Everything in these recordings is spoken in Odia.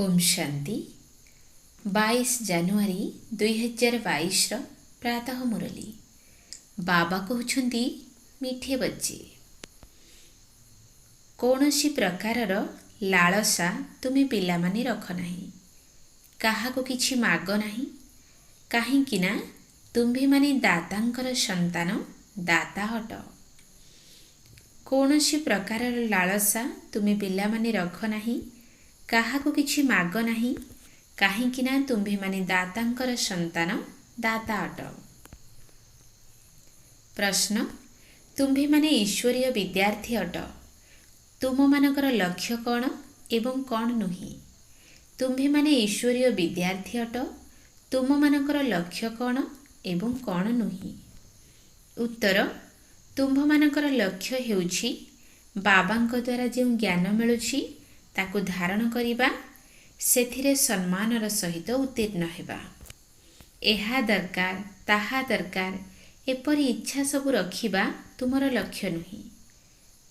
ओम शांति 22 ଜାନୁଆରୀ 2022 प्रातः मुरली बाबा कहते मिठे बच्चे कौनसी प्रकारर लालसा तुमे पिलामाने रख नाही काहाको किछि माग नाही काहींकिना तुम्भे माने दातांकर संतान दाता हट कौनसी प्रकारर लालसा तुमे पिलामाने रख नाही काहाको किछि माग नाही काहींकिना तुम्भे माने दातांकर संतान दाता अट। प्रश्न तुम्भे माने ईश्वरीय विद्यार्थी अट तुम मानकर लक्ष्य कौन एवं कौन नुही तुम्भे माने ईश्वरीय विद्यार्थी अट तुम मानकर लक्ष्य कौन एवं कौन नुही। उत्तर तुम्भ मानकर लक्ष्य हेउछि बाबांक द्वारा जो ज्ञान मिलुछि ताकु धारण करिबा सेथिरे सम्मानर सहित उत्तीर्ण हेबा एहा दरकार ताहा दरकार एपरि इच्छा सबु रखिबा तुमर लक्ष्य नुही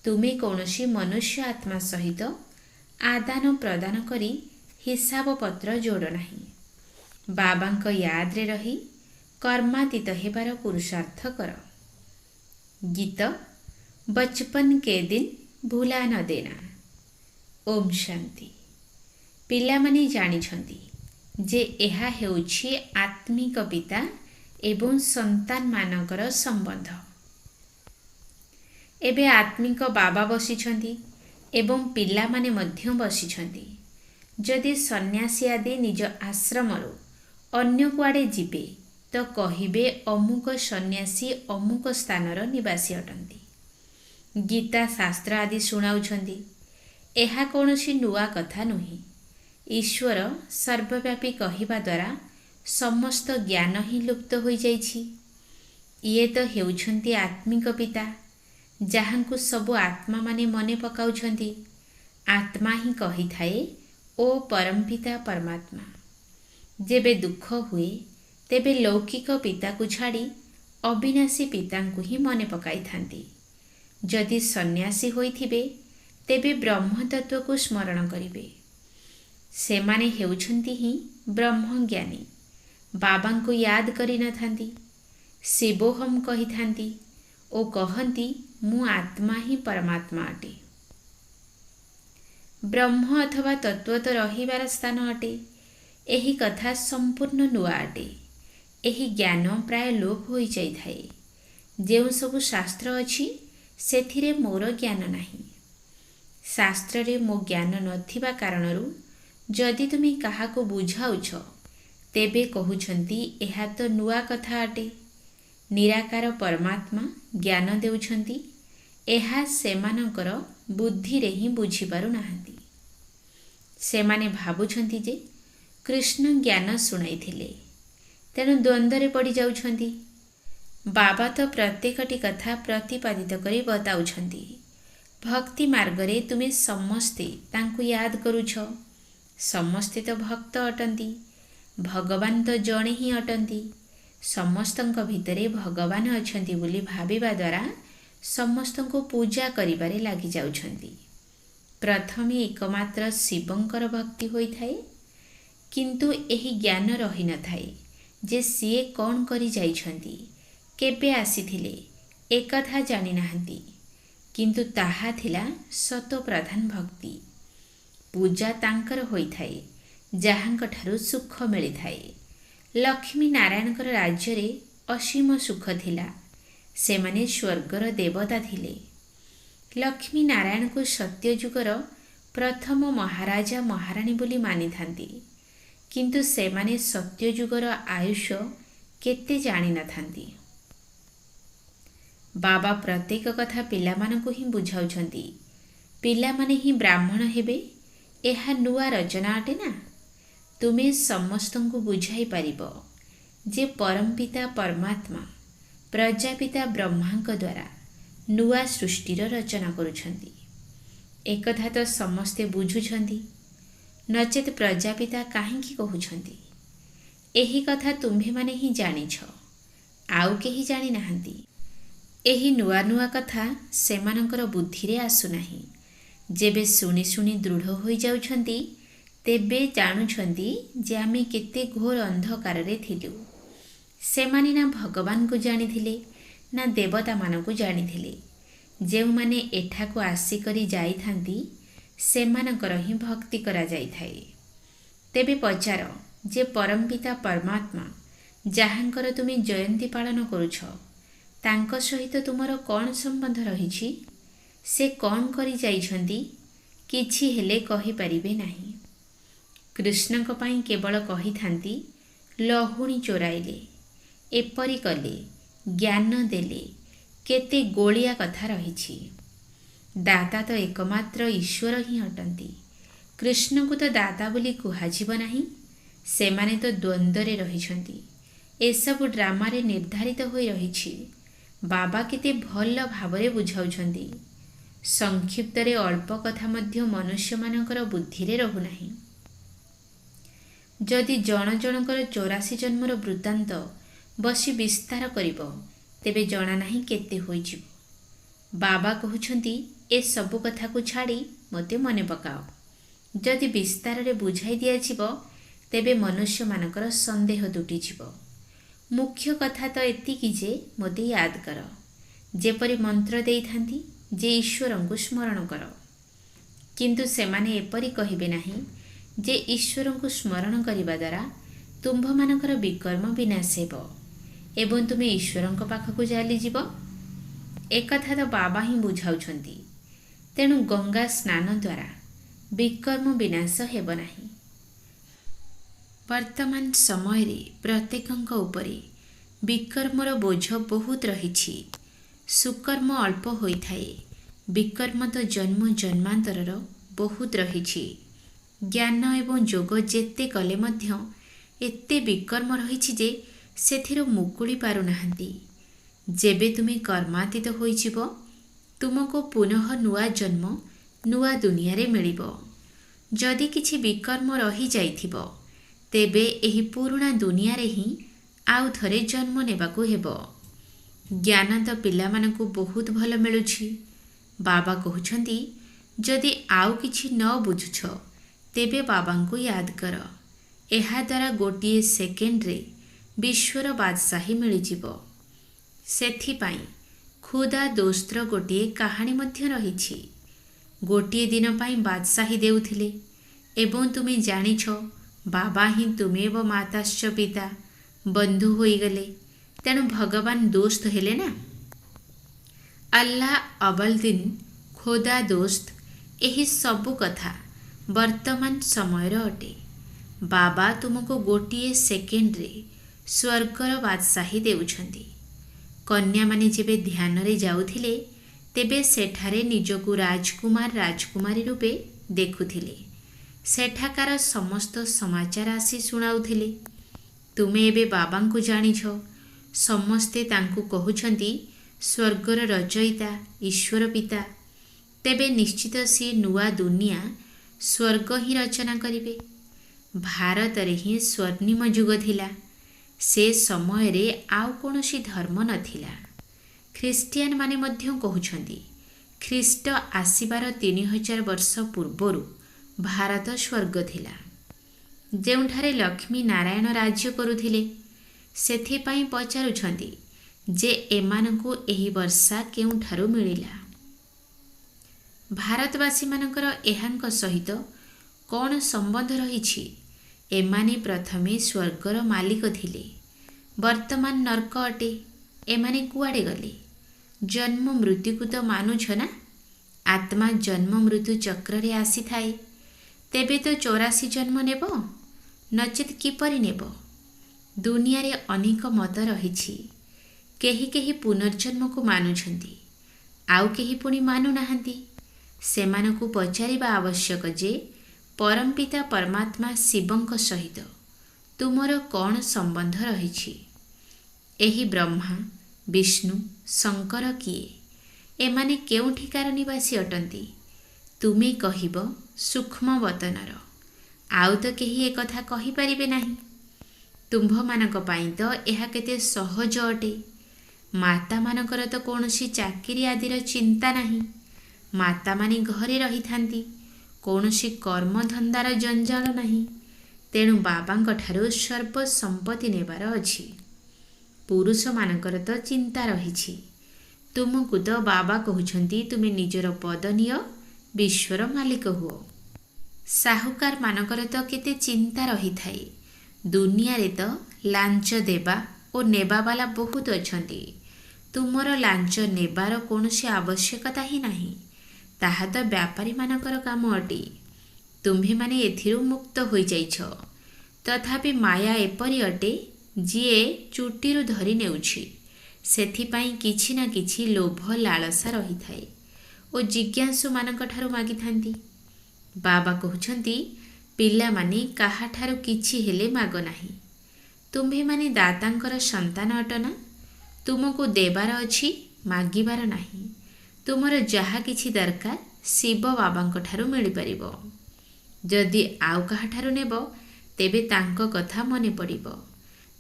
तुमे कौनसी मनुष्य आत्मा सहित आदान प्रदान करी हिसाब पत्र जोड़ नाही बाबांक याद रे रही कर्मातीत हेबार पुरुषार्थ कर। गीत बचपन के दिन भूला न देना। ओम शांति पिलामाने जानिछंती जे एहा हेउछि आत्मिक पिता एवं संतान मानकर संबंध। एबे आत्मिक बाबा बसिछंती एवं पिलामाने मध्य बसिछंती जदि सन्यासी आदि निज आश्रमरु अन्य कुआडे जिबे तो कहिबे अमुक सन्यासी अमुक स्थानर निवासी अटंती। गीता शास्त्र आदि सुनाउछंती एहा कौनसी नुआ कथा नुही ईश्वर सर्वव्यापी कहिबा द्वारा समस्त ज्ञान ही लुप्त हो जाइछि। ये तो हेउछंती आत्मिक पिता जहांकु सबु आत्मा माने मने पकाउछंती आत्मा ही कही थाए ओ परमपिता परमात्मा। जेबे दुख हुए तेबे लौकिक पिता को छाड़ी अविनाशी पिता को ही मने पकाई थांती। जदि सन्यासी होइथिबे तेबे ब्रह्म तत्व को स्मरण करिबे सेमाने हेउछंती ही ब्रह्म ज्ञानी बाबा को याद करि न थांती शिवोहम कहि थांती ओ कहंती मु आत्मा ही परमात्मा अटे। ब्रह्म अथवा तत्व तो रहिबार स्थान अटे एही कथा संपूर्ण नुआ अटे। एही ज्ञान प्राय लोप होई जाई थाए जेउ सबु शास्त्र अछि सेथिरे मोर ज्ञान नाही शास्त्र रे मो ज्ञान नथिबा कारणरू जदि तुमी काहाको बुझाउछ तेबे कहुछंती एहा तो नुआ कथा अटे। निराकार परमात्मा ज्ञान देउछंती एहा सेमानकर बुद्धि रे ही बुझी पारु नाहंती। सेमाने भाबुछंती जे कृष्ण ज्ञान सुनाइथिले तेणु द्वंद्वरे पड़ी जाउछंती। बाबा तो प्रत्येकटी कथा प्रतिपादित करी बताउछंती भक्ति मार्ग रे तुमे समस्ते तांकु याद करूछ समस्ते तो भक्त अटंती भगवान तो जणे ही अटंती समस्तंक भितरे भगवान अछंती बोली भाबिबा द्वारा समस्तंको पूजा करिबारे लागि जाउछंती। प्रथमे एकमात्र शिवंकर भक्ति होई थाए किंतु एही ज्ञान रही न थाए जे सिए कौन करी जाइछंती केबे आसीथिले एकथा जानि नाहंती किंतु ताहा थिला सत प्रधान भक्ति पूजा तांकर होई थाए जहांक ठारु सुख मिली थाए। लक्ष्मी नारायणकर राज्य रे असीम सुख थिला सेमाने स्वर्गर देवता थिले। लक्ष्मी नारायण को सत्यजुगर प्रथम महाराजा महाराणी बोली मानि थांती किंतु सेमाने सत्यजुगर आयुष्य केते जानि न थांती। बाबा प्रत्येक कथा पिलामानकु ही बुझाउछंती पिलामाने ही ब्राह्मण हेबे एहा नुआ रचना अटे ना तुमे समस्तंकु बुझाई पारिबो जे परमपिता परमात्मा प्रजापिता ब्रह्मांक द्वारा नुआ सृष्टिर रचना करुछंती। एकथा तो समस्ते बुझुछंती नचेत प्रजापिता काहींकी कहुछंती एही कथा तुम्भे माने ही जानिछ आउ केही जानि नाहंती। एही नुआ नुआ कथा सेमानंकर बुद्धि रे आसु नाही जेबे सुनी सुनी दृढ़ होई जाउछंती ତେବେ ଜାଣୁଛନ୍ତି ଯେ ଆମେ କେତେ ଘୋର ଅନ୍ଧକାରରେ ଥିଲୁ। ସେମାନେ ନା ଭଗବାନଙ୍କୁ ଜାଣିଥିଲେ ନା ଦେବତାମାନଙ୍କୁ ଜାଣିଥିଲେ। ଯେଉଁମାନେ ଏଠାକୁ ଆସିକରି ଯାଇଥାନ୍ତି ସେମାନଙ୍କର ହିଁ ଭକ୍ତି କରାଯାଇଥାଏ। ତେବେ ପଚାର ଯେ ପରମପିତା ପରମାତ୍ମା ଯାହାଙ୍କର ତୁମେ ଜୟନ୍ତୀ ପାଳନ କରୁଛ ତାଙ୍କ ସହିତ ତୁମର କ'ଣ ସମ୍ବନ୍ଧ ରହିଛି? ସେ କ'ଣ କରି ଯାଇଛନ୍ତି? କିଛି ହେଲେ କହିପାରିବେ ନାହିଁ। କୃଷ୍ଣଙ୍କ ପାଇଁ କେବଳ କହିଥାନ୍ତି ଲହୁଣୀ ଚୋରାଇଲେ, ଏପରି କଲେ, ଜ୍ଞାନ ଦେଲେ, କେତେ ଗୋଳିଆ କଥା ରହିଛି। ଦାତା ତ ଏକମାତ୍ର ଈଶ୍ୱର ହିଁ ଅଟନ୍ତି। କୃଷ୍ଣଙ୍କୁ ତ ଦାତା ବୋଲି କୁହାଯିବ ନାହିଁ। ସେମାନେ ତ ଦ୍ୱନ୍ଦ୍ୱରେ ରହିଛନ୍ତି। ଏସବୁ ଡ୍ରାମାରେ ନିର୍ଦ୍ଧାରିତ ହୋଇ ରହିଛି। ବାବା କେତେ ଭଲ ଭାବରେ ବୁଝାଉଛନ୍ତି। ସଂକ୍ଷିପ୍ତରେ ଅଳ୍ପ କଥା ମଧ୍ୟ ମନୁଷ୍ୟମାନଙ୍କର ବୁଦ୍ଧିରେ ରହୁନାହିଁ। ଯଦି ଜଣ ଜଣଙ୍କର 84 ଜନ୍ମର ବୃତ୍ତାନ୍ତ ବସି ବିସ୍ତାର କରିବ ତେବେ ଜଣା ନାହିଁ କେତେ ହୋଇଯିବ। ବାବା କହୁଛନ୍ତି ଏସବୁ କଥାକୁ ଛାଡ଼ି ମୋତେ ମନେ ପକାଅ। ଯଦି ବିସ୍ତାରରେ ବୁଝାଇ ଦିଆଯିବ ତେବେ ମନୁଷ୍ୟମାନଙ୍କର ସନ୍ଦେହ ତୁଟିଯିବ। ମୁଖ୍ୟ କଥା ତ ଏତିକି ଯେ ମୋତେ ୟାଦ କର। ଯେପରି ମନ୍ତ୍ର ଦେଇଥାନ୍ତି ଯେ ଈଶ୍ୱରଙ୍କୁ ସ୍ମରଣ କର। କିନ୍ତୁ ସେମାନେ ଏପରି କହିବେ ନାହିଁ ଯେ ଈଶ୍ୱରଙ୍କୁ ସ୍ମରଣ କରିବା ଦ୍ୱାରା ତୁମ୍ଭମାନଙ୍କର ବିକର୍ମ ବିନାଶ ହେବ ଏବଂ ତୁମେ ଈଶ୍ୱରଙ୍କ ପାଖକୁ ଚାଲିଯିବ। ଏକଥା ତ ବାବା ହିଁ ବୁଝାଉଛନ୍ତି। ତେଣୁ ଗଙ୍ଗା ସ୍ନାନ ଦ୍ୱାରା ବିକର୍ମ ବିନାଶ ହେବ ନାହିଁ। ବର୍ତ୍ତମାନ ସମୟରେ ପ୍ରତ୍ୟେକଙ୍କ ଉପରେ ବିକର୍ମର ବୋଝ ବହୁତ ରହିଛି। ସୁକର୍ମ ଅଳ୍ପ ହୋଇଥାଏ, ବିକର୍ମ ତ ଜନ୍ମ ଜନ୍ମାନ୍ତରର ବହୁତ ରହିଛି। ଜ୍ଞାନ ଏବଂ ଯୋଗ ଯେତେ କଲେ ମଧ୍ୟ ଏତେ ବିକର୍ମ ରହିଛି ଯେ ସେଥିରୁ ମୁକୁଳି ପାରୁନାହାନ୍ତି। ଯେବେ ତୁମେ କର୍ମାତୀତ ହୋଇଯିବ ତୁମକୁ ପୁନଃ ନୂଆ ଜନ୍ମ ନୂଆ ଦୁନିଆରେ ମିଳିବ। ଯଦି କିଛି ବିକର୍ମ ରହିଯାଇଥିବ ତେବେ ଏହି ପୁରୁଣା ଦୁନିଆରେ ହିଁ ଆଉ ଥରେ ଜନ୍ମ ନେବାକୁ ହେବ। ଜ୍ଞାନ ତ ପିଲାମାନଙ୍କୁ ବହୁତ ଭଲ ମିଳୁଛି। ବାବା କହୁଛନ୍ତି ଯଦି ଆଉ କିଛି ନ ବୁଝୁଛ ତେବେ ବାବାଙ୍କୁ ୟାଦ କର। ଏହାଦ୍ୱାରା ଗୋଟିଏ ସେକେଣ୍ଡରେ ବିଶ୍ୱର ବାଦଶାହୀ ମିଳିଯିବ। ସେଥିପାଇଁ ଖୁଦା ଦୋସ୍ତର ଗୋଟିଏ କାହାଣୀ ମଧ୍ୟ ରହିଛି। ଗୋଟିଏ ଦିନ ପାଇଁ ବାଦଶାହୀ ଦେଉଥିଲେ ଏବଂ ତୁମେ ଜାଣିଛ ବାବା ହିଁ ତୁମେ ଏବଂ ମାତାଶ୍ଚ ପିତା ବନ୍ଧୁ ହୋଇଗଲେ। ତେଣୁ ଭଗବାନ ଦୋସ୍ତ ହେଲେ ନା। ଆଲ୍ଲାହ ଅବଲଦିନ ଖୋଦା ଦୋସ୍ତ, ଏହି ସବୁ କଥା ବର୍ତ୍ତମାନ ସମୟର ଅଟେ। ବାବା ତୁମକୁ ଗୋଟିଏ ସେକେଣ୍ଡରେ ସ୍ୱର୍ଗର ବାଦଶାହୀ ଦେଉଛନ୍ତି। କନ୍ୟାମାନେ ଯେବେ ଧ୍ୟାନରେ ଯାଉଥିଲେ ତେବେ ସେଠାରେ ନିଜକୁ ରାଜକୁମାର ରାଜକୁମାରୀ ରୂପେ ଦେଖୁଥିଲେ। ସେଠାକାର ସମସ୍ତ ସମାଚାର ଆସି ଶୁଣାଉଥିଲେ। ତୁମେ ଏବେ ବାବାଙ୍କୁ ଜାଣିଛ। ସମସ୍ତେ ତାଙ୍କୁ କହୁଛନ୍ତି ସ୍ୱର୍ଗର ରଚୟିତା ଈଶ୍ୱର ପିତା। ତେବେ ନିଶ୍ଚିତ ସିଏ ନୂଆ ଦୁନିଆ ସ୍ୱର୍ଗ ହିଁ ରଚନା କରିବେ। ଭାରତରେ ହିଁ ସ୍ୱର୍ଣ୍ଣିମ ଯୁଗ ଥିଲା। ସେ ସମୟରେ ଆଉ କୌଣସି ଧର୍ମ ନଥିଲା। ଖ୍ରୀଷ୍ଟିଆନମାନେ ମଧ୍ୟ କହୁଛନ୍ତି ଖ୍ରୀଷ୍ଟ ଆସିବାର 3000 ବର୍ଷ ପୂର୍ବରୁ ଭାରତ ସ୍ୱର୍ଗ ଥିଲା, ଯେଉଁଠାରେ ଲକ୍ଷ୍ମୀ ନାରାୟଣ ରାଜ୍ୟ କରୁଥିଲେ। ସେଥିପାଇଁ ପଚାରୁଛନ୍ତି ଯେ ଏମାନଙ୍କୁ ଏହି ବର୍ଷା କେଉଁଠାରୁ ମିଳିଲା। ଭାରତବାସୀମାନଙ୍କର ଏହାଙ୍କ ସହିତ କ'ଣ ସମ୍ବନ୍ଧ ରହିଛି? ଏମାନେ ପ୍ରଥମେ ସ୍ୱର୍ଗର ମାଲିକ ଥିଲେ, ବର୍ତ୍ତମାନ ନର୍କ ଅଟେ। ଏମାନେ କୁଆଡ଼େ ଗଲେ? ଜନ୍ମ ମୃତ୍ୟୁକୁ ତ ମାନୁଛ ନା? ଆତ୍ମା ଜନ୍ମ ମୃତ୍ୟୁ ଚକ୍ରରେ ଆସିଥାଏ। ତେବେ ତ 84 ଜନ୍ମ ନେବ, ନଚେତ୍ କିପରି ନେବ? ଦୁନିଆରେ ଅନେକ ମତ ରହିଛି। କେହି କେହି ପୁନର୍ଜନ୍ମକୁ ମାନୁଛନ୍ତି, ଆଉ କେହି ପୁଣି ମାନୁନାହାନ୍ତି। ସେମାନଙ୍କୁ ପଚାରିବା ଆବଶ୍ୟକ ଯେ ପରମପିତା ପରମାତ୍ମା ଶିବଙ୍କ ସହିତ ତୁମର କ'ଣ ସମ୍ବନ୍ଧ ରହିଛି? ଏହି ବ୍ରହ୍ମା ବିଷ୍ଣୁ ଶଙ୍କର କିଏ? ଏମାନେ କେଉଁଠିକାର ନିବାସୀ ଅଟନ୍ତି? ତୁମେ କହିବ ସୂକ୍ଷ୍ମ ବତନର, ଆଉ ତ କେହି ଏକଥା କହିପାରିବେ ନାହିଁ। ତୁମ୍ଭମାନଙ୍କ ପାଇଁ ତ ଏହା କେତେ ସହଜ ଅଟେ। ମାତାମାନଙ୍କର ତ କୌଣସି ଚାକିରି ଆଦିର ଚିନ୍ତା ନାହିଁ। ମାତାମାନେ ଘରେ ରହିଥାନ୍ତି କୌଣସି କର୍ମଧନ୍ଦାର ଜଞ୍ଜାଳ ନାହିଁ। ତେଣୁ ବାବାଙ୍କ ଠାରୁ ସର୍ବ ସମ୍ପତ୍ତି ନେବାର ଅଛି। ପୁରୁଷମାନଙ୍କର ତ ଚିନ୍ତା ରହିଛି। ତୁମକୁ ତ ବାବା କହୁଛନ୍ତି ତୁମେ ନିଜର ପଦ ନିଅ, ବିଶ୍ୱର ମାଲିକ ହୁଅ। ସାହୁକାରମାନଙ୍କର ତ କେତେ ଚିନ୍ତା ରହିଥାଏ। ଦୁନିଆରେ ତ ଲାଞ୍ଚ ଦେବା ଓ ନେବାବାଲା ବହୁତ ଅଛନ୍ତି। ତୁମର ଲାଞ୍ଚ ନେବାର କୌଣସି ଆବଶ୍ୟକତା ହିଁ ନାହିଁ। ତାହା ତ ବ୍ୟାପାରୀମାନଙ୍କର କାମ ଅଟେ। ତୁମ୍ଭେମାନେ ଏଥିରୁ ମୁକ୍ତ ହୋଇଯାଇଛ। ତଥାପି ମାୟା ଏପରି ଅଟେ, ଯିଏ ଚୁଟିରୁ ଧରି ନେଉଛି। ସେଥିପାଇଁ କିଛି ନା କିଛି ଲୋଭ ଲାଳସା ରହିଥାଏ ଓ ଜିଜ୍ଞାସୁମାନଙ୍କ ଠାରୁ ମାଗିଥାନ୍ତି। ବାବା କହୁଛନ୍ତି, ପିଲାମାନେ କାହାଠାରୁ କିଛି ହେଲେ ମାଗ ନାହିଁ। ତୁମ୍ଭେମାନେ ଦାତାଙ୍କର ସନ୍ତାନ ଅଟ ନା। ତୁମକୁ ଦେବାର ଅଛି, ମାଗିବାର ନାହିଁ। ତୁମର ଯାହା କିଛି ଦରକାର ଶିବ ବାବାଙ୍କ ଠାରୁ ମିଳିପାରିବ। ଯଦି ଆଉ କାହାଠାରୁ ନେବ, ତେବେ ତାଙ୍କ କଥା ମନେ ପଡ଼ିବ।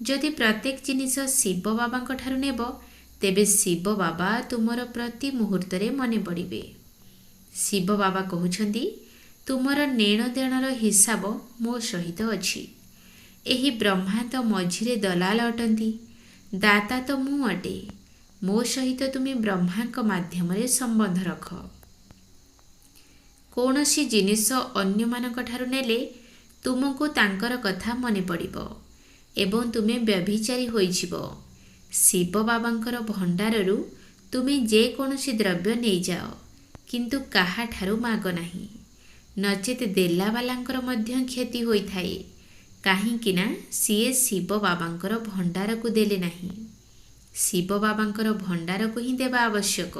ଯଦି ପ୍ରତ୍ୟେକ ଜିନିଷ ଶିବ ବାବାଙ୍କ ଠାରୁ ନେବ, ତେବେ ଶିବ ବାବା ତୁମର ପ୍ରତି ମୁହୂର୍ତ୍ତରେ ମନେ ପଡ଼ିବେ। ଶିବ ବାବା କହୁଛନ୍ତି, ତୁମର ନେଣଦେଣର ହିସାବ ମୋ ସହିତ ଅଛି। ଏହି ବ୍ରହ୍ମା ତ ମଝିରେ ଦଲାଲ ଅଟନ୍ତି। ଦାତା ତ ମୁଁ ଅଟେ। ମୋ ସହିତ ତୁମେ ବ୍ରହ୍ମାଙ୍କ ମାଧ୍ୟମରେ ସମ୍ବନ୍ଧ ରଖ। କୌଣସି ଜିନିଷ ଅନ୍ୟମାନଙ୍କ ଠାରୁ ନେଲେ ତୁମକୁ ତାଙ୍କର କଥା ମନେ ପଡ଼ିବ ଏବଂ ତୁମେ ବ୍ୟଭିଚାରୀ ହୋଇଯିବ। ଶିବ ବାବାଙ୍କର ଭଣ୍ଡାରରୁ ତୁମେ ଯେକୌଣସି ଦ୍ରବ୍ୟ ନେଇଯାଅ, କିନ୍ତୁ କାହାଠାରୁ ମାଗ ନାହିଁ। ନଚେତ୍ ଦେଲାବାଲାଙ୍କର ମଧ୍ୟ କ୍ଷତି ହୋଇଥାଏ। କାହିଁକି ନା ସିଏ ଶିବ ବାବାଙ୍କର ଭଣ୍ଡାରକୁ ଦେଲେ ନାହିଁ। ଶିବ ବାବାଙ୍କର ଭଣ୍ଡାରକୁ ହିଁ ଦେବା ଆବଶ୍ୟକ।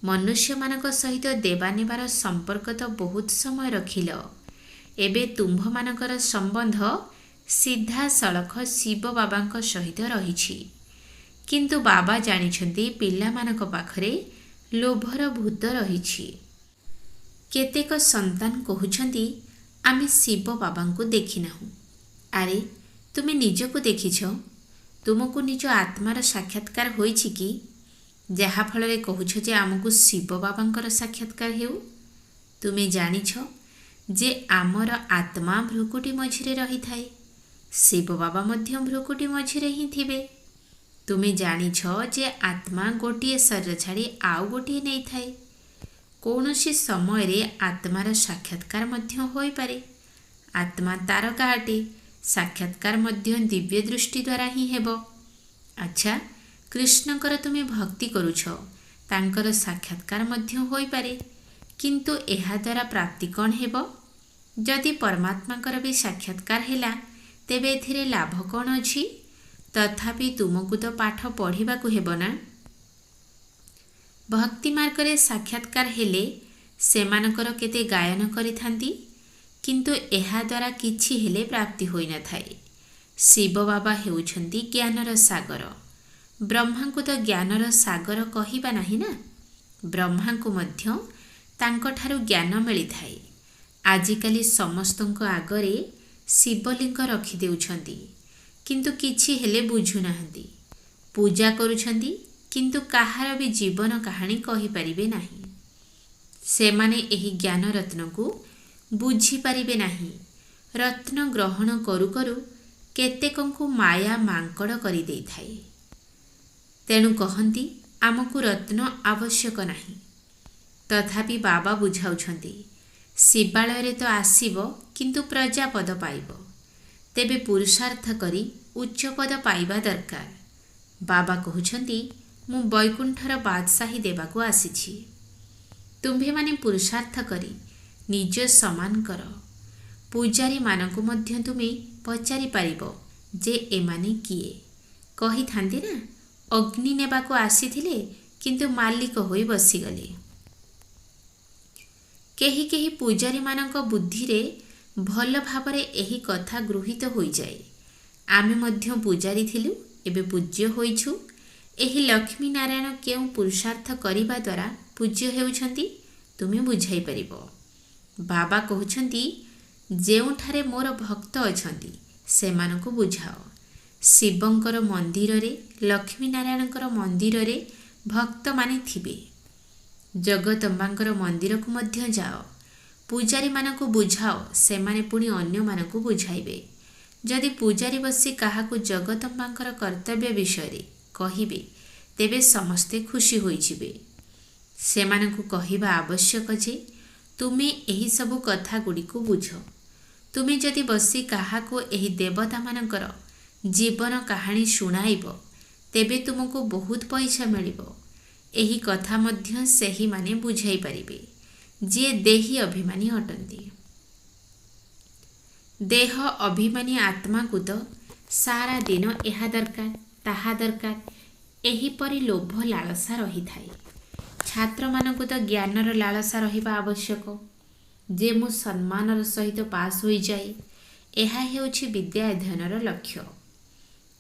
ମନୁଷ୍ୟମାନଙ୍କ ସହିତ ଦେବା ନେବାର ସମ୍ପର୍କ ତ ବହୁତ ସମୟ ରଖିଲ। ଏବେ ତୁମ୍ଭମାନଙ୍କର ସମ୍ବନ୍ଧ ସିଧାସଳଖ ଶିବ ବାବାଙ୍କ ସହିତ ରହିଛି। କିନ୍ତୁ ବାବା ଜାଣିଛନ୍ତି ପିଲାମାନଙ୍କ ପାଖରେ ଲୋଭର ଭୂତ ରହିଛି। କେତେକ ସନ୍ତାନ କହୁଛନ୍ତି, ଆମେ ଶିବ ବାବାଙ୍କୁ ଦେଖିନାହୁଁ। ଆରେ, ତୁମେ ନିଜକୁ ଦେଖିଛ? ତୁମକୁ ନିଜ ଆତ୍ମାର ସାକ୍ଷାତକାର ହୋଇଛି କି? ଯାହାଫଳରେ କହୁଛ ଯେ ଆମକୁ ଶିବ ବାବାଙ୍କର ସାକ୍ଷାତକାର ହେଉ। ତୁମେ ଜାଣିଛ ଯେ ଆମର ଆତ୍ମା ଭ୍ରୁକୁଟି ମଝିରେ ରହିଥାଏ। ଶିବ ବାବା ମଧ୍ୟ ଭ୍ରୁକୁଟି ମଝିରେ ହିଁ ଥିବେ। ତୁମେ ଜାଣିଛ ଯେ ଆତ୍ମା ଗୋଟିଏ ଶରୀର ଛାଡ଼ି ଆଉ ଗୋଟିଏ ନେଇଥାଏ। କୌଣସି ସମୟରେ ଆତ୍ମାର ସାକ୍ଷାତକାର ମଧ୍ୟ ହୋଇପାରେ। ଆତ୍ମା ତାରକା ଅଟେ। ସାକ୍ଷାତକାର ମଧ୍ୟ ଦିବ୍ୟ ଦୃଷ୍ଟି ଦ୍ୱାରା ହିଁ ହେବ। ଆଚ୍ଛା, କୃଷ୍ଣଙ୍କର ତୁମେ ଭକ୍ତି କରୁଛ, ତାଙ୍କର ସାକ୍ଷାତକାର ମଧ୍ୟ ହୋଇପାରେ। କିନ୍ତୁ ଏହାଦ୍ୱାରା ପ୍ରାପ୍ତି କ'ଣ ହେବ? ଯଦି ପରମାତ୍ମାଙ୍କର ବି ସାକ୍ଷାତକାର ହେଲା, ତେବେ ଏଥିରେ ଲାଭ କ'ଣ ଅଛି? ତଥାପି ତୁମକୁ ତ ପାଠ ପଢ଼ିବାକୁ ହେବ ନା। ଭକ୍ତି ମାର୍ଗରେ ସାକ୍ଷାତକାର ହେଲେ ସେମାନଙ୍କର କେତେ ଗାୟନ କରିଥାନ୍ତି, କିନ୍ତୁ ଏହାଦ୍ୱାରା କିଛି ହେଲେ ପ୍ରାପ୍ତି ହୋଇନଥାଏ। ଶିବ ବାବା ହେଉଛନ୍ତି ଜ୍ଞାନର ସାଗର। ବ୍ରହ୍ମାଙ୍କୁ ତ ଜ୍ଞାନର ସାଗର କହିବା ନାହିଁ ନା। ବ୍ରହ୍ମାଙ୍କୁ ମଧ୍ୟ ତାଙ୍କଠାରୁ ଜ୍ଞାନ ମିଳିଥାଏ। ଆଜିକାଲି ସମସ୍ତଙ୍କ ଆଗରେ ଶିବଲିଙ୍ଗ ରଖିଦେଉଛନ୍ତି, କିନ୍ତୁ କିଛି ହେଲେ ବୁଝୁନାହାନ୍ତି। ପୂଜା କରୁଛନ୍ତି, କିନ୍ତୁ କାହାର ବି ଜୀବନ କାହାଣୀ କହିପାରିବେ ନାହିଁ। ସେମାନେ ଏହି ଜ୍ଞାନ ରତ୍ନକୁ ବୁଝିପାରିବେ ନାହିଁ। ରତ୍ନ ଗ୍ରହଣ କରୁ କରୁ କେତେକଙ୍କୁ ମାୟା ମାଙ୍କଡ଼ କରିଦେଇଥାଏ। ତେଣୁ କହନ୍ତି, ଆମକୁ ରତ୍ନ ଆବଶ୍ୟକ ନାହିଁ। ତଥାପି ବାବା ବୁଝାଉଛନ୍ତି, ଶିବାଳୟରେ ତ ଆସିବ, କିନ୍ତୁ ପ୍ରଜାପଦ ପାଇବ। ତେବେ ପୁରୁଷାର୍ଥ କରି ଉଚ୍ଚପଦ ପାଇବା ଦରକାର। ବାବା କହୁଛନ୍ତି, ମୁଁ ବୈକୁଣ୍ଠର ବାଦଶାହୀ ଦେବାକୁ ଆସିଛି। ତୁମ୍ଭେମାନେ ପୁରୁଷାର୍ଥ କରି ନିଜ ସମାନ କର। ପୂଜାରୀମାନଙ୍କୁ ମଧ୍ୟ ତୁମେ ପଚାରିପାରିବ ଯେ ଏମାନେ କିଏ। କହିଥାନ୍ତି ନା, ଅଗ୍ନି ନେବାକୁ ଆସିଥିଲେ କିନ୍ତୁ ମାଲିକ ହୋଇ ବସିଗଲେ। କେହି କେହି ପୂଜାରୀମାନଙ୍କ ବୁଦ୍ଧିରେ ଭଲ ଭାବରେ ଏହି କଥା ଗୃହୀତ ହୋଇଯାଏ। ଆମେ ମଧ୍ୟ ପୂଜାରୀ ଥିଲୁ, ଏବେ ପୂଜ୍ୟ ହୋଇଛୁ। ଏହି ଲକ୍ଷ୍ମୀ ନାରାୟଣ କେଉଁ ପୁରୁଷାର୍ଥ କରିବା ଦ୍ୱାରା ପୂଜ୍ୟ ହେଉଛନ୍ତି, ତୁମେ ବୁଝାଇପାରିବ। ବାବା କହୁଛନ୍ତି, ଯେଉଁଠାରେ ମୋର ଭକ୍ତ ଅଛନ୍ତି ସେମାନଙ୍କୁ ବୁଝାଅ। ଶିବଙ୍କର ମନ୍ଦିରରେ, ଲକ୍ଷ୍ମୀ ନାରାୟଣଙ୍କର ମନ୍ଦିରରେ ଭକ୍ତମାନେ ଥିବେ। ଜଗଦମ୍ବାଙ୍କର ମନ୍ଦିରକୁ ମଧ୍ୟ ଯାଅ। ପୂଜାରୀ ମାନଙ୍କୁ ବୁଝାଅ, ସେମାନେ ପୁଣି ଅନ୍ୟମାନଙ୍କୁ ବୁଝାଇବେ। ଯଦି ପୂଜାରୀ ବସି କାହାକୁ ଜଗଦମ୍ବାଙ୍କର କର୍ତ୍ତବ୍ୟ ବିଷୟରେ କହିବେ, ତେବେ ସମସ୍ତେ ଖୁସି ହୋଇଯିବେ। ସେମାନଙ୍କୁ କହିବା ଆବଶ୍ୟକ ଯେ ତୁମେ ଏହିସବୁ କଥାଗୁଡ଼ିକୁ ବୁଝ। ତୁମେ ଯଦି ବସି କାହାକୁ ଏହି ଦେବତାମାନଙ୍କର ଜୀବନ କାହାଣୀ ଶୁଣାଇବ, ତେବେ ତୁମକୁ ବହୁତ ପଇସା ମିଳିବ। ଏହି କଥା ମଧ୍ୟ ସେହିମାନେ ବୁଝାଇ ପାରିବେ ଯିଏ ଦେହୀ ଅଭିମାନୀ ଅଟନ୍ତି। ଦେହ ଅଭିମାନୀ ଆତ୍ମାକୁ ତ ସାରା ଦିନ ଏହା ଦରକାର, ତାହା ଦରକାର, ଏହିପରି ଲୋଭ ଲାଳସା ରହିଥାଏ। ଛାତ୍ରମାନଙ୍କୁ ତ ଜ୍ଞାନର ଲାଳସା ରହିବା ଆବଶ୍ୟକ ଯେ ମୁଁ ସମ୍ମାନର ସହିତ ପାସ୍ ହୋଇଯାଏ। ଏହା ହେଉଛି ବିଦ୍ୟା ଅଧ୍ୟୟନର ଲକ୍ଷ୍ୟ।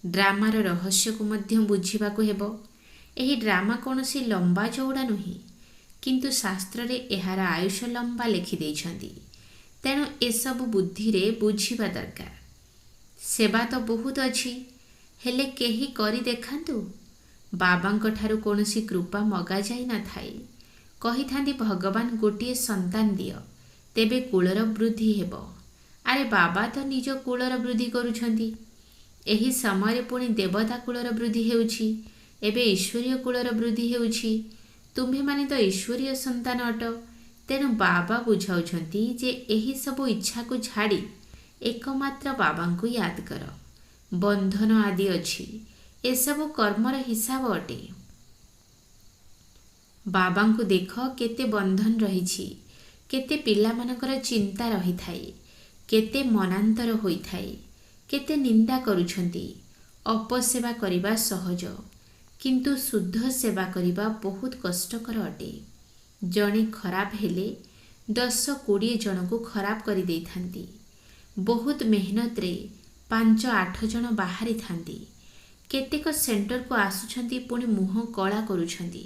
ଡ୍ରାମାର ରହସ୍ୟକୁ ମଧ୍ୟ ବୁଝିବାକୁ ହେବ। ଏହି ଡ୍ରାମା କୌଣସି ଲମ୍ବା ଚଉଡ଼ା ନୁହେଁ, କିନ୍ତୁ ଶାସ୍ତ୍ରରେ ଏହାର ଆୟୁଷ ଲମ୍ବା ଲେଖିଦେଇଛନ୍ତି। ତେଣୁ ଏସବୁ ବୁଦ୍ଧିରେ ବୁଝିବା ଦରକାର। ସେବା ତ ବହୁତ ଅଛି, ହେଲେ କେହି କରି ଦେଖାନ୍ତୁ। ବାବାଙ୍କ ଠାରୁ କୌଣସି କୃପା ମଗାଯାଇ ନଥାଏ। କହିଥାନ୍ତି ଭଗବାନ ଗୋଟିଏ ସନ୍ତାନ ଦିଅ, ତେବେ କୁଳର ବୃଦ୍ଧି ହେବ। ଆରେ ବାବା ତ ନିଜ କୁଳର ବୃଦ୍ଧି କରୁଛନ୍ତି। ଏହି ସମୟରେ ପୁଣି ଦେବତା କୁଳର ବୃଦ୍ଧି ହେଉଛି, ଏବେ ଈଶ୍ୱରୀୟ କୁଳର ବୃଦ୍ଧି ହେଉଛି। ତୁମ୍ଭେମାନେ ତ ଈଶ୍ୱରୀୟ ସନ୍ତାନ ଅଟ। ତେଣୁ ବାବା ବୁଝାଉଛନ୍ତି ଯେ ଏହି ସବୁ ଇଚ୍ଛାକୁ ଛାଡ଼ି ଏକମାତ୍ର ବାବାଙ୍କୁ ୟାଦ କର। ବନ୍ଧନ ଆଦି ଅଛି, ଏସବୁ କର୍ମର ହିସାବ ଅଟେ। ବାବାଙ୍କୁ ଦେଖ କେତେ ବନ୍ଧନ ରହିଛି, କେତେ ପିଲାମାନଙ୍କର ଚିନ୍ତା ରହିଥାଏ, କେତେ ମନାନ୍ତର ହୋଇଥାଏ, କେତେ ନିନ୍ଦା କରୁଛନ୍ତି। ଅପସେବା କରିବା ସହଜ, କିନ୍ତୁ ଶୁଦ୍ଧ ସେବା କରିବା ବହୁତ କଷ୍ଟକର ଅଟେ। ଜଣେ ଖରାପ ହେଲେ 10-20 ଜଣଙ୍କୁ ଖରାପ କରିଦେଇଥାନ୍ତି। ବହୁତ ମେହନତରେ 5-8 ଜଣ ବାହାରିଥାନ୍ତି। କେତେକ ସେଣ୍ଟରକୁ ଆସୁଛନ୍ତି, ପୁଣି ମୁହଁ କଳା କରୁଛନ୍ତି।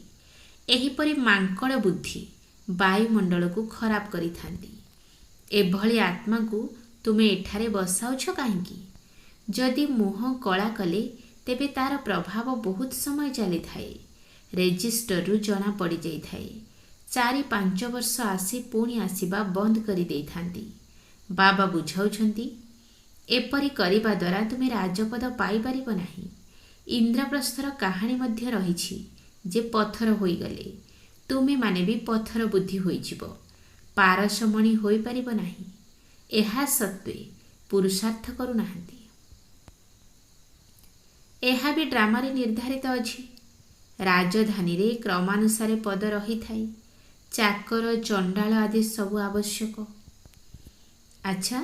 ଏହିପରି ମାଙ୍କଡ଼ ବୁଦ୍ଧି ବାୟୁମଣ୍ଡଳକୁ ଖରାପ କରିଥାନ୍ତି। ଏଭଳି ଆତ୍ମାକୁ ତୁମେ ଏଠାରେ ବସାଉଛ କାହିଁକି? ଯଦି ମୁହଁ କଳା କଲେ, ତେବେ ତାର ପ୍ରଭାବ ବହୁତ ସମୟ ଚାଲିଥାଏ। ରେଜିଷ୍ଟରରୁ ଜଣା ପଡ଼ିଯାଇଥାଏ। 4-5 ବର୍ଷ ଆସି ପୁଣି ଆସିବା ବନ୍ଦ କରିଦେଇଥାନ୍ତି। ବାବା ବୁଝାଉଛନ୍ତି, ଏପରି କରିବା ଦ୍ୱାରା ତୁମେ ରାଜପଦ ପାଇପାରିବ ନାହିଁ। ଇନ୍ଦ୍ରପ୍ରସ୍ଥର କାହାଣୀ ମଧ୍ୟ ରହିଛି ଯେ ପଥର ହୋଇଗଲେ ତୁମେମାନେ ବି ପଥର ବୁଦ୍ଧି ହୋଇଯିବ, ପାରସମଣି ହୋଇପାରିବ ନାହିଁ। ଏହା ସତ୍ତ୍ୱେ ପୁରୁଷାର୍ଥ କରୁନାହାନ୍ତି। ଏହା ବି ଡ୍ରାମାରେ ନିର୍ଦ୍ଧାରିତ ଅଛି। ରାଜଧାନୀରେ କ୍ରମାନୁସାରେ ପଦ ରହିଥାଏ। ଚାକର, ଚଣ୍ଡାଳ ଆଦି ସବୁ ଆବଶ୍ୟକ। ଆଚ୍ଛା,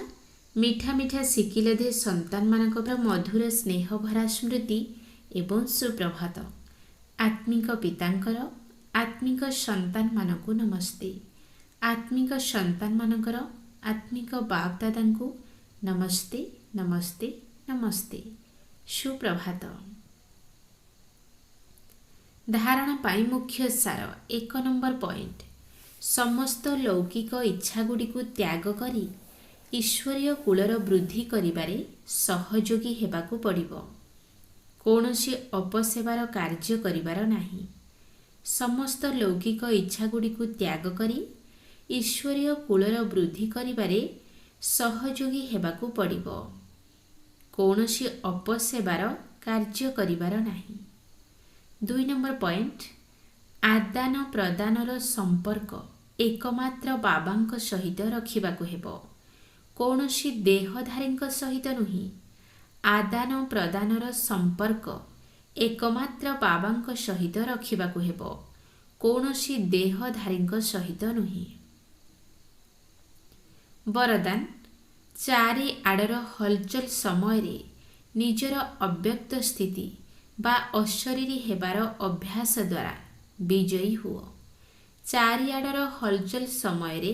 ମିଠା ମିଠା ଶିଖିଲେ ଦେ ସନ୍ତାନମାନଙ୍କ ଉପରେ ମଧୁର ସ୍ନେହଭରା ସ୍ମୃତି ଏବଂ ସୁପ୍ରଭାତ। ଆତ୍ମିକ ପିତାଙ୍କର ଆତ୍ମିକ ସନ୍ତାନମାନଙ୍କୁ ନମସ୍ତେ। ଆତ୍ମିକ ସନ୍ତାନମାନଙ୍କର ଆତ୍ମିକ ବାପ୍ ଦାଦାଙ୍କୁ ନମସ୍ତେ, ନମସ୍ତେ, ନମସ୍ତେ। ସୁପ୍ରଭାତ। ଧାରଣା ପାଇଁ ମୁଖ୍ୟ ସାର। 1 ନମ୍ବର ପଏଣ୍ଟ, ସମସ୍ତ ଲୌକିକ ଇଚ୍ଛାଗୁଡ଼ିକୁ ତ୍ୟାଗ କରି ଈଶ୍ୱରୀୟ କୁଳର ବୃଦ୍ଧି କରିବାରେ ସହଯୋଗୀ ହେବାକୁ ପଡ଼ିବ। କୌଣସି ଅପସେବାର କାର୍ଯ୍ୟ କରିବାର ନାହିଁ। ସମସ୍ତ ଲୌକିକ ଇଚ୍ଛାଗୁଡ଼ିକୁ ତ୍ୟାଗ କରି ଈଶ୍ୱରୀୟ କୁଳର ବୃଦ୍ଧି କରିବାରେ ସହଯୋଗୀ ହେବାକୁ ପଡ଼ିବ। କୌଣସି ଅପସେବାର କାର୍ଯ୍ୟ କରିବାର ନାହିଁ। 2 ନମ୍ବର ପଏଣ୍ଟ, ଆଦାନ ପ୍ରଦାନର ସମ୍ପର୍କ ଏକମାତ୍ର ବାବାଙ୍କ ସହିତ ରଖିବାକୁ ହେବ, କୌଣସି ଦେହଧାରୀଙ୍କ ସହିତ ନୁହେଁ। ଆଦାନ ପ୍ରଦାନର ସମ୍ପର୍କ ଏକମାତ୍ର ବାବାଙ୍କ ସହିତ ରଖିବାକୁ ହେବ, କୌଣସି ଦେହଧାରୀଙ୍କ ସହିତ ନୁହେଁ। ବରଦାନ, ଚାରିଆଡ଼ର ହଲଚଲ ସମୟରେ ନିଜର ଅବ୍ୟକ୍ତ ସ୍ଥିତି ବା ଅଶରୀରୀ ହେବାର ଅଭ୍ୟାସ ଦ୍ୱାରା ବିଜୟୀ ହୁଅ। ଚାରିଆଡ଼ର ହଲଚଲ ସମୟରେ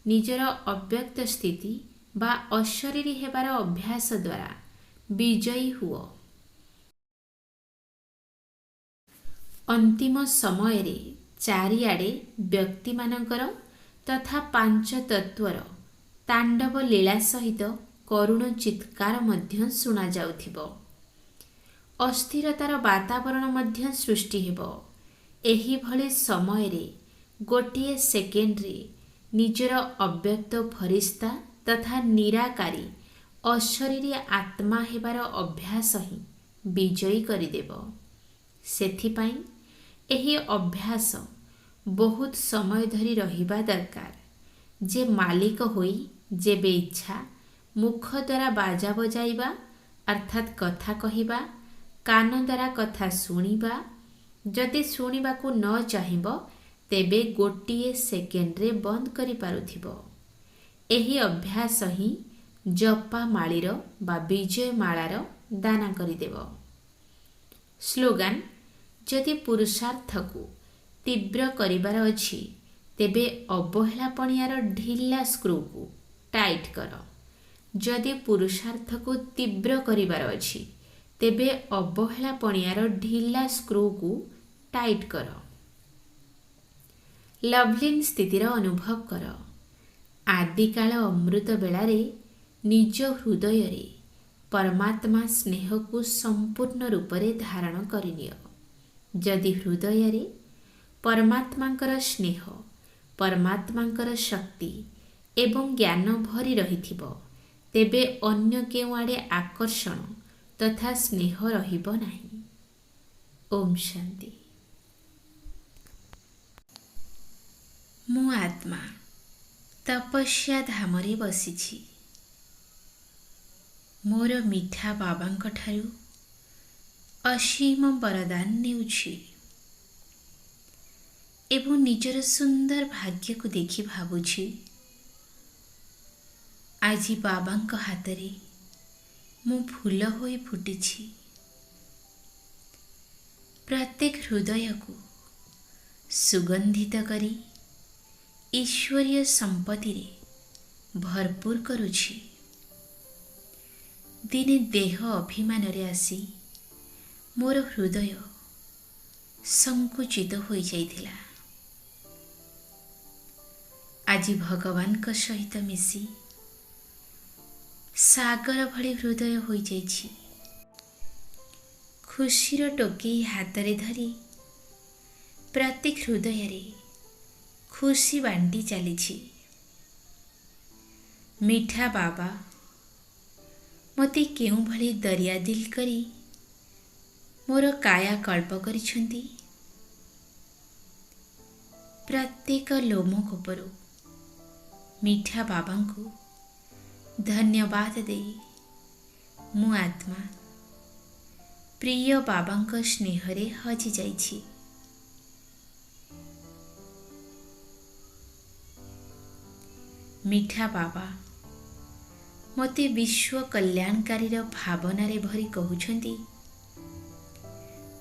ନିଜର ଅବ୍ୟକ୍ତ ସ୍ଥିତି ବା ଅଶରୀରୀ ହେବାର ଅଭ୍ୟାସ ଦ୍ୱାରା ବିଜୟୀ ହୁଅ। ଅନ୍ତିମ ସମୟରେ ଚାରିଆଡ଼େ ବ୍ୟକ୍ତିମାନଙ୍କର ତଥା ପାଞ୍ଚ ତତ୍ତ୍ୱର ତାଣ୍ଡବ ଲୀଳା ସହିତ କରୁଣ ଚିତ୍କାର ମଧ୍ୟ ଶୁଣାଯାଉଥିବ। ଅସ୍ଥିରତାର ବାତାବରଣ ମଧ୍ୟ ସୃଷ୍ଟି ହେବ। ଏହିଭଳି ସମୟରେ ଗୋଟିଏ ସେକେଣ୍ଡରେ ନିଜର ଅବ୍ୟକ୍ତ ଫରିସ୍ତା ତଥା ନିରାକାରୀ ଅଶରୀରୀ ଆତ୍ମା ହେବାର ଅଭ୍ୟାସ ହିଁ ବିଜୟୀ କରିଦେବ। ସେଥିପାଇଁ ଏହି ଅଭ୍ୟାସ ବହୁତ ସମୟ ଧରି ରହିବା ଦରକାର ଯେ ମାଲିକ ହୋଇ ଯେବେ ଇଚ୍ଛା ମୁଖ ଦ୍ୱାରା ବାଜା ବଜାଇବା ଅର୍ଥାତ୍ କଥା କହିବା, କାନ ଦ୍ୱାରା କଥା ଶୁଣିବା, ଯଦି ଶୁଣିବାକୁ ନ ଚାହିଁବ ତେବେ ଗୋଟିଏ ସେକେଣ୍ଡରେ ବନ୍ଦ କରିପାରୁଥିବ। ଏହି ଅଭ୍ୟାସ ହିଁ ଜପାମାଳିର ବା ବିଜୟମାଳାର ଦାନା କରିଦେବ। ସ୍ଲୋଗାନ: ଯଦି ପୁରୁଷାର୍ଥକୁ ତୀବ୍ର କରିବାର ଅଛି ତେବେ ଅବହେଳାପଣିଆର ଢିଲା ସ୍କ୍ରୁକୁ ଟାଇଟ୍ କର। ଯଦି ପୁରୁଷାର୍ଥକୁ ତୀବ୍ର କରିବାର ଅଛି ତେବେ ଅବହେଳାପଣିଆର ଢିଲା ସ୍କ୍ରୁକୁ ଟାଇଟ୍ କର। ଲଭ୍ଲିନ୍ ସ୍ଥିତିର ଅନୁଭବ କର। ଆଦିକାଳ ଅମୃତ ବେଳାରେ ନିଜ ହୃଦୟରେ ପରମାତ୍ମା ସ୍ନେହକୁ ସମ୍ପୂର୍ଣ୍ଣ ରୂପରେ ଧାରଣ କରିନିଅ। ଯଦି ହୃଦୟରେ ପରମାତ୍ମାଙ୍କର ସ୍ନେହ, ପରମାତ୍ମାଙ୍କର ଶକ୍ତି ଏବଂ ଜ୍ଞାନ ଭରି ରହିଥିବ ତେବେ ଅନ୍ୟ କେଉଁଆଡ଼େ ଆକର୍ଷଣ ତଥା ସ୍ନେହ ରହିବ ନାହିଁ। ଓମ୍ ଶାନ୍ତି। ମୁଁ ଆତ୍ମା ତପସ୍ୟା ଧାମରେ ବସିଛି। ମୋର ମିଠା ବାବାଙ୍କଠାରୁ ଅସୀମ ବରଦାନ ନେଉଛି ଏବଂ ନିଜର ସୁନ୍ଦର ଭାଗ୍ୟକୁ ଦେଖି ଭାବୁଛି, ଆଜି ବାବାଙ୍କ ହାତରେ ମୁଁ ଫୁଲ ହୋଇ ଫୁଟିଛି। ପ୍ରତ୍ୟେକ ହୃଦୟକୁ ସୁଗନ୍ଧିତ କରି ଈଶ୍ୱରୀୟ ସମ୍ପତ୍ତିରେ ଭରପୁର କରୁଛି। ଦିନେ ଦେହ ଅଭିମାନରେ ଆସି ମୋର ହୃଦୟ ସଂକୁଚିତ ହୋଇଯାଇଥିଲା। ଆଜି ଭଗବାନଙ୍କ ସହିତ ମିଶି ସାଗର ଭଳି ହୃଦୟ ହୋଇଯାଇଛି। ଖୁସିର ଟୋକେଇ ହାତରେ ଧରି ପ୍ରତ୍ୟେକ ହୃଦୟରେ ଖୁସି ବାଣ୍ଟି ଚାଲିଛି। ମିଠା ବାବା ମୋତେ କେଉଁଭଳି ଦରିଆଦିଲ କରି ମୋର କାୟାକଳ୍ପ କରିଛନ୍ତି। ପ୍ରତ୍ୟେକ ଲୋମକୂପରୁ ମିଠା ବାବାଙ୍କୁ ଧନ୍ୟବାଦ ଦେଇ ମୁଁ ଆତ୍ମା ପ୍ରିୟ ବାବାଙ୍କ ସ୍ନେହରେ ହଜିଯାଇଛି। ମିଠା ବାବା ମୋତେ ବିଶ୍ୱ କଲ୍ୟାଣକାରୀର ଭାବନାରେ ଭରି କହୁଛନ୍ତି,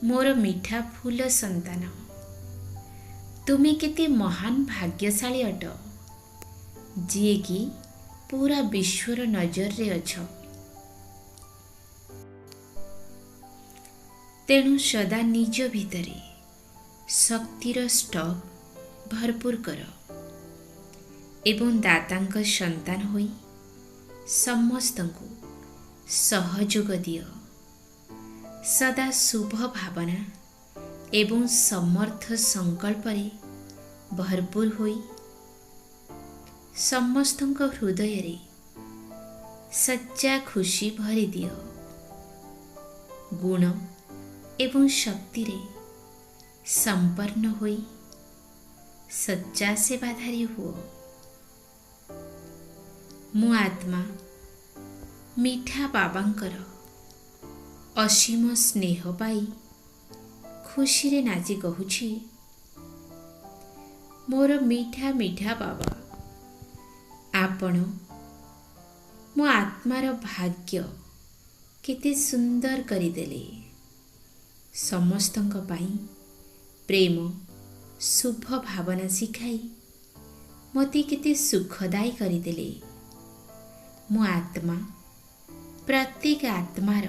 ମୋର ମିଠା ଫୁଲ ସନ୍ତାନ, ତୁମେ କେତେ ମହାନ ଭାଗ୍ୟଶାଳୀ ଅଟ, ଯିଏକି ପୁରା ବିଶ୍ୱର ନଜରରେ ଅଛ। ତେଣୁ ସଦା ନିଜ ଭିତରେ ଶକ୍ତିର ଷ୍ଟକ୍ ଭରପୁର କର ଏବଂ ଦାତାଙ୍କ ସନ୍ତାନ ହୋଇ ସମସ୍ତଙ୍କୁ ସହଯୋଗ ଦିଅ। ସଦା ଶୁଭ ଭାବନା ଏବଂ ସମର୍ଥ ସଂକଳ୍ପରେ ଭରପୁର ହୋଇ ସମସ୍ତଙ୍କ ହୃଦୟରେ ସଚ୍ଚା ଖୁସି ଭରିଦିଅ। ଗୁଣ ଏବଂ ଶକ୍ତିରେ ସମ୍ପନ୍ନ ହୋଇ ସଚ୍ଚା ସେବାଧାରୀ ହୁଅ। ମୁଁ ଆତ୍ମା ମିଠା ବାବାଙ୍କର ଅସୀମ ସ୍ନେହ ପାଇ ଖୁସିରେ ନାଚି କହୁଛି, ମୋର ମିଠା ମିଠା ବାବା, ଆପଣ ମୋ ଆତ୍ମାର ଭାଗ୍ୟ କେତେ ସୁନ୍ଦର କରିଦେଲେ। ସମସ୍ତଙ୍କ ପାଇଁ ପ୍ରେମ ଶୁଭ ଭାବନା ଶିଖାଇ ମୋତେ କେତେ ସୁଖଦାୟୀ କରିଦେଲେ। ମୁଁ ଆତ୍ମା ପ୍ରତ୍ୟେକ ଆତ୍ମାର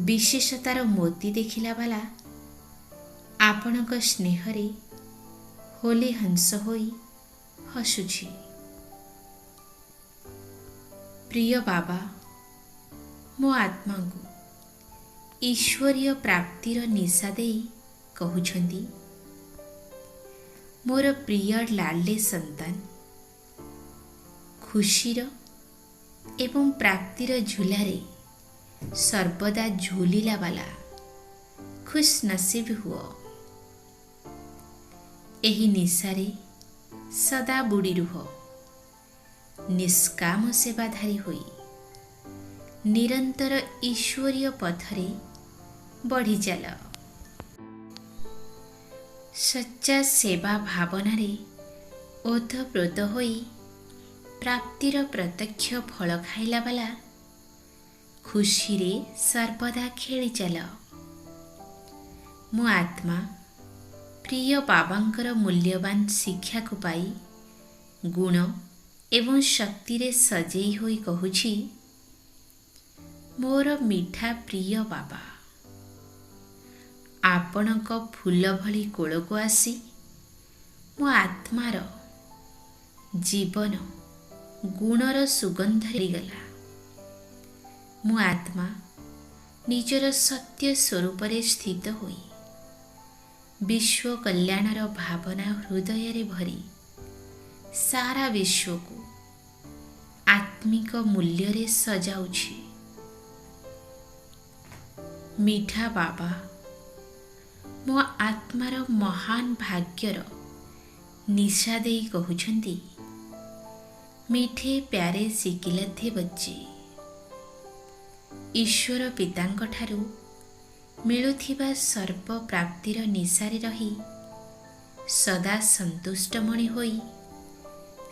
ବିଶେଷତାର ମୋତି ଦେଖିଲା ବାଲା ଆପଣଙ୍କ ସ୍ନେହରେ ହୋଲି ହଂସ ହୋଇ ହସୁଛି। ପ୍ରିୟ ବାବା ମୋ ଆତ୍ମାଙ୍କୁ ଈଶ୍ୱରୀୟ ପ୍ରାପ୍ତିର ନିଶା ଦେଇ କହୁଛନ୍ତି, मोर प्रिय लाडले संतान, खुशीर एवं प्राप्तिर झूलारे सर्वदा झूलिला वाला खुश नसीब हुओ। एही निशारे सदा बुड़ी रुह, निष्काम सेवाधारी होई निरंतर ईश्वरीय पथरे बढ़ी चल। सच्चा सेवा भावनारे ओतप्रोत होई प्राप्तिर प्रत्यक्ष फल खाइला वाला खुशी रे सर्वदा खेली चल। मो आत्मा प्रिय बाबांकर मूल्यवान शिक्षा को पाई गुण एवं शक्ति रे सजेई होई कहूछि, मोर मीठा प्रिय बाबा, आपणक फूल भली कोल को आसी मो आत्मार जीवन गुणर सुगंध गला। मो आत्मा निजर सत्य स्वरूप स्थित होई विश्व कल्याणर भावना हृदय रे भरी सारा विश्व को आत्मिक मूल्य रे सजाउछि। मीठा बाबा, मो आत्मार महान भाग्यर निशा देई कहउछंती, मीठे प्यारे सिकिला थे बच्चे। ईश्वर पितांक ठारू मिलुथिबा सर्व प्राप्तिर निशारे रही सदा संतुष्ट मणि होई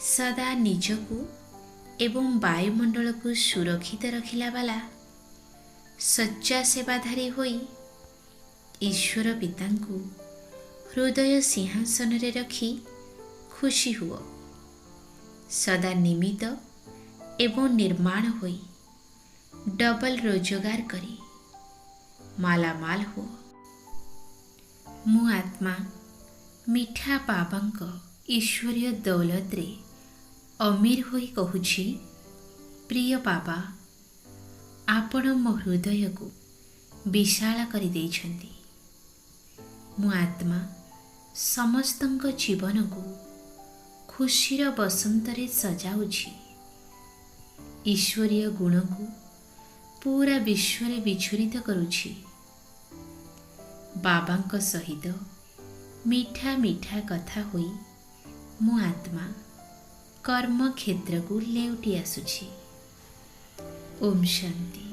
सदा निजकू एवं वायुमंडल को सुरक्षित रखिला वाला सच्चा सेवाधारी होई ईश्वर पितांकु हृदय सिंहासन रे रखी खुशी हुओ। सदा निमित एवं निर्माण होई डबल रोजगार करी मालामाल हो। मो आत्मा मीठा बाबांक ईश्वरीय दौलत रे अमीर होई कहूछि, प्रिय बाबा, आपण मो हृदय को विशाल करि देइछन्ति। मो आत्मा समस्तंक जीवन को खुशीर बसंत रे सजाउछि। ईश्वरीय गुण को पूरा विश्व रे विछुरित करुछि। बाबांक सहित मीठा मीठा कथा होई मो आत्मा कर्म क्षेत्र को लेउटी आसुछि। ओम शांति।